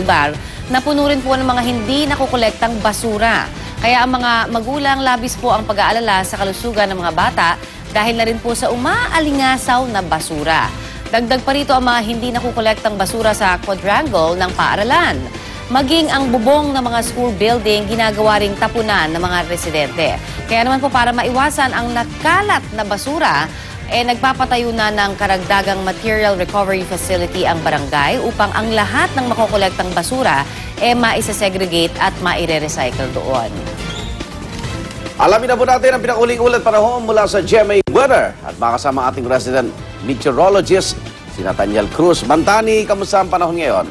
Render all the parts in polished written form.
lugar na puno rin po ng mga hindi nakukolektang basura. Kaya ang mga magulang labis po ang pag-aalala sa kalusugan ng mga bata dahil na rin po sa umaalingasaw na basura. Dagdag pa rito ang mga hindi nakukolektang basura sa quadrangle ng paaralan. Maging ang bubong ng mga school building ginagawa ring tapunan ng mga residente. Kaya naman po para maiwasan ang nakalat na basura, nagpapatayo na ng karagdagang material recovery facility ang barangay upang ang lahat ng makukolektang basura maisasegregate at maire-recycle doon. Alamin na po natin ang pinakahuling ulat panahon mula sa GMA Weather at makasama ating resident meteorologist, si Nathaniel Cruz. Mantani, kamusta ang panahon ngayon?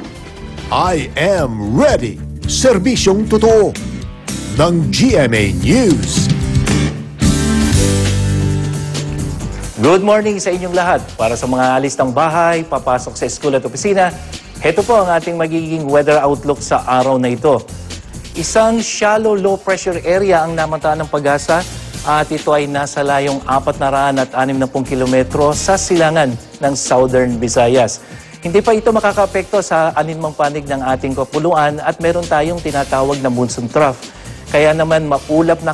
I am ready. Serbisyong totoo ng GMA News. Good morning sa inyong lahat. Para sa mga alis ng bahay, papasok sa school at opisina, heto po ang ating magiging weather outlook sa araw na ito. Isang shallow low pressure area ang namantaan ng Pag-asa at ito ay nasa layong 460 kilometro sa silangan ng Southern Visayas. Hindi pa ito makakaapekto sa aninmang panig ng ating kapuluan at meron tayong tinatawag na monsoon trough. Kaya naman maulap na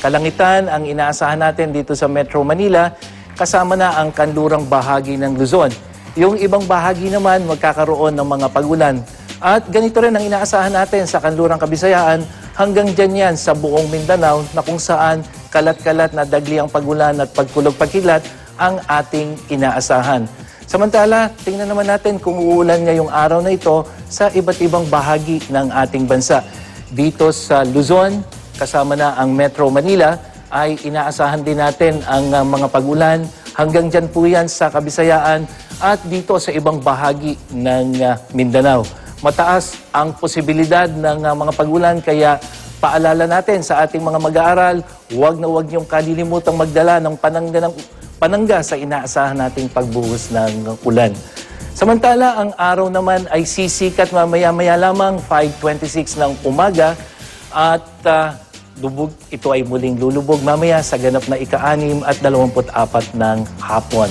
kalangitan ang inaasahan natin dito sa Metro Manila, kasama na ang kanlurang bahagi ng Luzon. Yung ibang bahagi naman magkakaroon ng mga pag-ulan. At ganito rin ang inaasahan natin sa kanlurang Kabisayaan hanggang dyan yan sa buong Mindanao na kung saan kalat-kalat na dagli ang pag-ulan at pagkulog-pagkilat ang ating inaasahan. Samantala, tingnan naman natin kung uulan ngayong araw na ito sa iba't ibang bahagi ng ating bansa. Dito sa Luzon, kasama na ang Metro Manila, ay inaasahan din natin ang mga pag-ulan. Hanggang dyan po yan sa Kabisayaan at dito sa ibang bahagi ng Mindanao. Mataas ang posibilidad ng mga pag-ulan kaya paalala natin sa ating mga mag-aaral, huwag na huwag niyong kalilimutang magdala ng panangga sa inaasahan nating pagbuhos ng ulan. Samantala, ang araw naman ay sisikat mamaya-maya lamang 5:26 ng umaga at ito ay muling lulubog mamaya sa ganap na ika-6 at 24 ng hapon.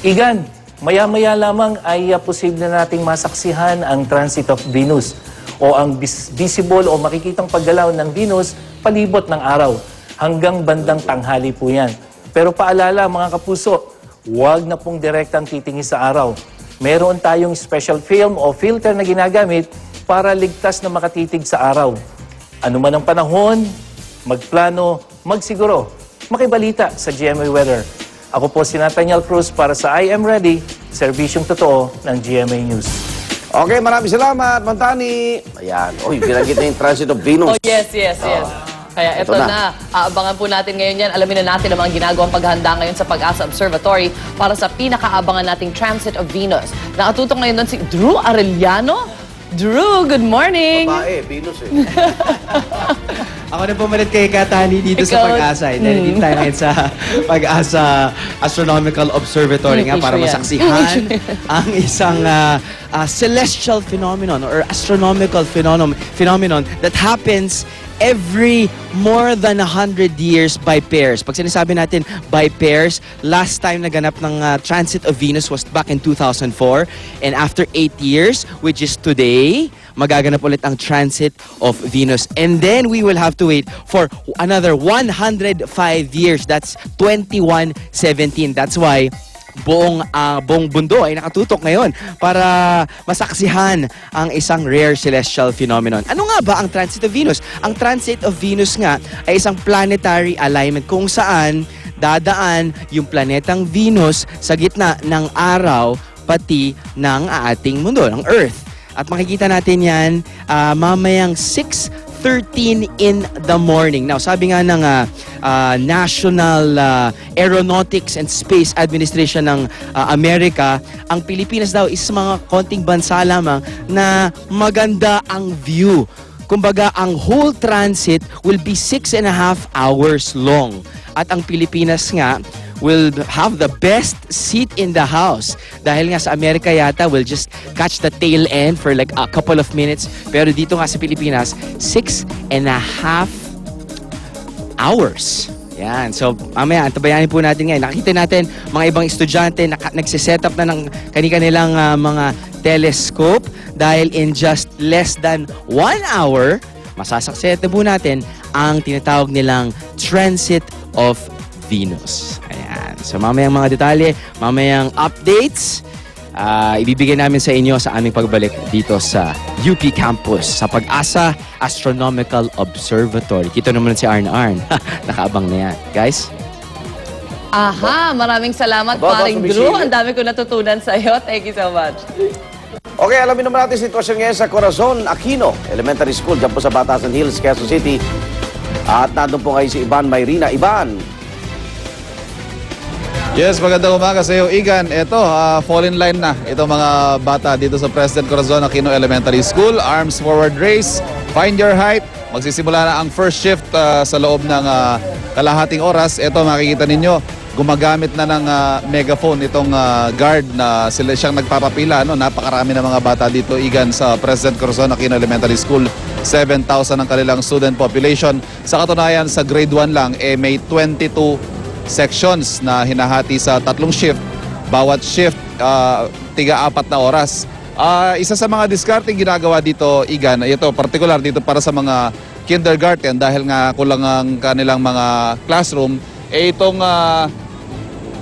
Igan, maya-maya lamang ay posible nating masaksihan ang transit of Venus o ang visible o makikitang paggalaw ng Venus palibot ng araw. Hanggang bandang tanghali po yan. Pero paalala mga kapuso, huwag na pong direktang titingin sa araw. Meron tayong special film o filter na ginagamit para ligtas na makatitig sa araw. Ano man ang panahon, magplano, magsiguro, makibalita sa GMA Weather. Ako po si Nathaniel Cruz para sa I Am Ready, serbisyong totoo ng GMA News. Okay, maraming salamat, Mantani. Ayan, binanggit na yung transit of Venus. Oh, yes. Kaya ito na. Aabangan po natin ngayon yan. Alamin na natin ang mga ginagawang paghahanda ngayon sa Pag-asa Observatory para sa pinakaabangan nating transit of Venus. Nakatutok ngayon doon si Drew Arellano. Drew, good morning! Babae, Venus Ako na pumalit kay Katani dito sa Pag-asa. Dahil dito tayo ngayon sa Pag-asa Astronomical Observatory nga para masaksihan ang isang celestial phenomenon or astronomical phenomenon that happens every more than 100 years by pairs. Pag sinasabi natin by pairs, last time naganap ng transit of Venus was back in 2004. And after 8 years, which is today, magaganap ulit ang transit of Venus. And then we will have to wait for another 105 years. That's 2117. That's why buong mundo ay nakatutok ngayon para masaksihan ang isang rare celestial phenomenon. Ano nga ba ang transit of Venus? Ang transit of Venus nga ay isang planetary alignment kung saan dadaan yung planetang Venus sa gitna ng araw pati ng ating mundo, ng Earth. At makikita natin yan mamayang 6:13 in the morning. Now, sabi nga ng National Aeronautics and Space Administration ng Amerika, ang Pilipinas daw is mga konting bansa lamang na maganda ang view. Kumbaga, ang whole transit will be 6.5 hours long. At ang Pilipinas nga will have the best seat in the house. Dahil nga sa Amerika yata, we'll just catch the tail end for like a couple of minutes. Pero dito nga sa Pilipinas, 6.5 hours. Yan. So, mamaya, antabayanin po natin ngayon. Nakita natin mga ibang estudyante na nagsiset up na ng kanilang mga telescope dahil in just less than 1 hour, masasaksihan na po natin ang tinatawag nilang Transit of Venus. Ayan. So, mamayang mga detalye, mamayang updates, ibibigay namin sa inyo sa aming pagbalik dito sa UP Campus sa Pag-asa Astronomical Observatory. Kita naman si Arn. Nakaabang na yan. Guys? Aha, maraming salamat, Aba, paring sumisilip. Drew. Ang dami ko natutunan sa iyo. Thank you so much. Okay, alamin naman natin sitwasyon ngayon sa Corazon Aquino Elementary School dyan po sa Batasan Hills, Quezon City. At nandun po ngayon si Ivan Mayrina. Ivan! Yes, magandang umaga sa iyo, Igan. Ito, fall in line na itong mga bata dito sa President Corazon Aquino Elementary School. Arms forward race, find your height. Magsisimula na ang first shift sa loob ng kalahating oras. Ito, makikita ninyo, gumagamit na ng megaphone itong guard na siyang nagpapapila. No? Napakarami ng mga bata dito, Igan, sa President Corazon Aquino Elementary School. 7,000 ang kanilang student population. Sa katunayan, sa grade 1 lang, may 22 sections na hinahati sa 3 shift. Bawat shift, tiga-4 na oras. Isa sa mga discarding ginagawa dito, Igan, ito particular dito para sa mga kindergarten dahil nga kulang ang kanilang mga classroom, itong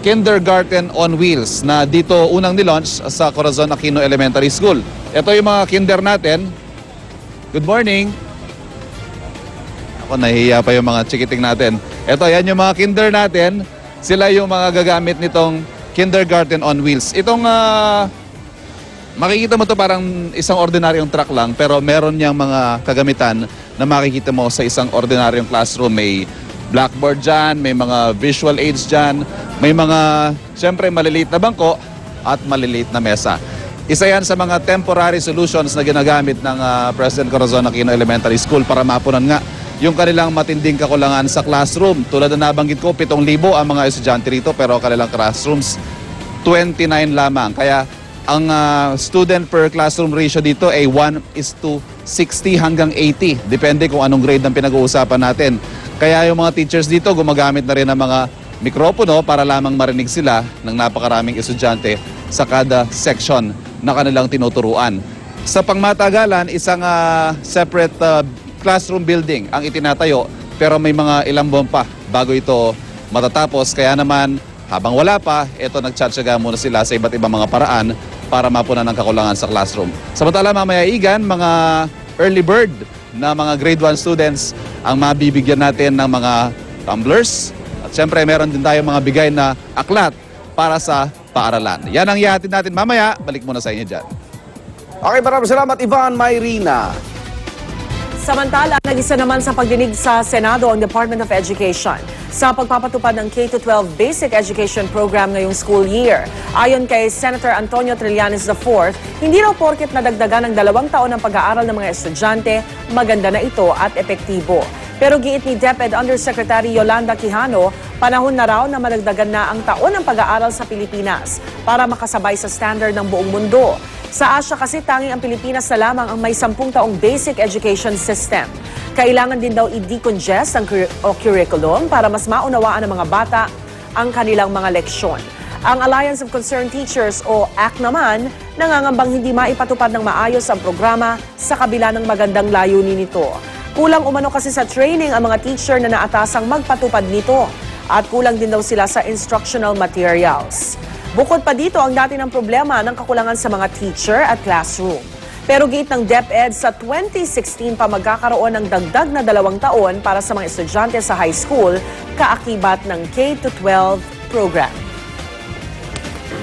kindergarten on wheels na dito unang nilaunch sa Corazon Aquino Elementary School. Ito yung mga kinder natin. Good morning. Ako, nahihiya pa yung mga chikiting natin. Ito, yan yung mga kinder natin. Sila yung mga gagamit nitong kindergarten on wheels. Itong, makikita mo to parang isang ordinaryong truck lang, pero meron niyang mga kagamitan na makikita mo sa isang ordinaryong classroom. May blackboard dyan, may mga visual aids dyan, may mga, syempre, maliliit na bangko at maliliit na mesa. Isa yan sa mga temporary solutions na ginagamit ng President Corazon Aquino Elementary School para mapunan nga yung kanilang matinding kakulangan sa classroom. Tulad na nabanggit ko, 7,000 ang mga estudyante rito pero kanilang classrooms 29 lamang. Kaya ang student per classroom ratio dito ay 1:60 hanggang 80. Depende kung anong grade ang pinag-uusapan natin. Kaya yung mga teachers dito gumagamit na rin ng mga mikropono para lamang marinig sila ng napakaraming estudyante sa kada section na kanilang tinuturuan. Sa pangmatagalan, isang separate classroom building ang itinatayo pero may mga ilang buwan pa bago ito matatapos. Kaya naman habang wala pa, ito nagtsatsaga muna sila sa iba't ibang mga paraan para mapunan ang kakulangan sa classroom. Samantala mamaya, Igan, mga early bird na mga grade 1 students ang mabibigyan natin ng mga tumblers at syempre meron din tayo mga bigay na aklat para sa paaralan. Yan ang ihatid natin mamaya. Balik muna sa inyo dyan. Okay, maraming salamat, Ivan Mayrina. Samantala, nag-isa naman sa pagdinig sa Senado ang Department of Education sa pagpapatupad ng K-12 Basic Education Program ngayong school year. Ayon kay Senator Antonio Trillanes IV, hindi raw porket nadagdagan ng 2 taon ng pag-aaral ng mga estudyante, maganda na ito at epektibo. Pero giit ni DepEd Undersecretary Yolanda Quijano, panahon na raw na madagdagan na ang taon ng pag-aaral sa Pilipinas para makasabay sa standard ng buong mundo. Sa Asia kasi tanging ang Pilipinas na lamang ang may 10 taong basic education system. Kailangan din daw i-decongest ang curriculum para mas maunawaan ng mga bata ang kanilang mga leksyon. Ang Alliance of Concerned Teachers o ACT naman, nangangambang hindi maipatupad ng maayos ang programa sa kabila ng magandang layunin nito. Kulang umano kasi sa training ang mga teacher na naatasang magpatupad nito at kulang din daw sila sa instructional materials. Bukod pa dito ang dati ng problema ng kakulangan sa mga teacher at classroom. Pero giit ng DepEd sa 2016 pa magkakaroon ng dagdag na 2 taon para sa mga estudyante sa high school kaakibat ng K-12 program.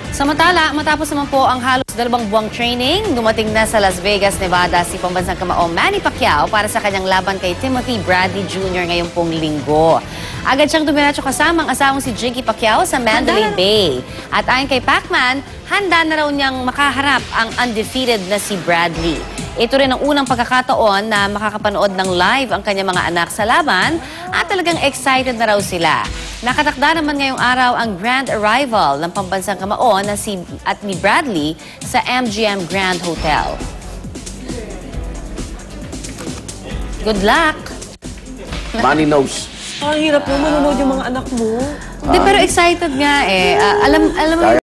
Samantala, matapos naman po ang halos 2 buwang training, dumating na sa Las Vegas, Nevada si pambansang kamao Manny Pacquiao para sa kanyang laban kay Timothy Bradley Jr. ngayong pong linggo. Agad siyang dumiretso kasama ang asawang si Jinky Pacquiao sa Mandalay Bay. At ayon kay Pacman, handa na raw niyang makaharap ang undefeated na si Bradley. Ito rin ang unang pagkakataon na makakapanood ng live ang kanyang mga anak sa laban at talagang excited na raw sila. Nakatakda naman ngayong araw ang grand arrival ng pambansang kamao na ni Bradley sa MGM Grand Hotel. Good luck! Money knows. Ang hirap mo, manonood yung mga anak mo. Hindi, pero excited nga eh. Alam mo Kaya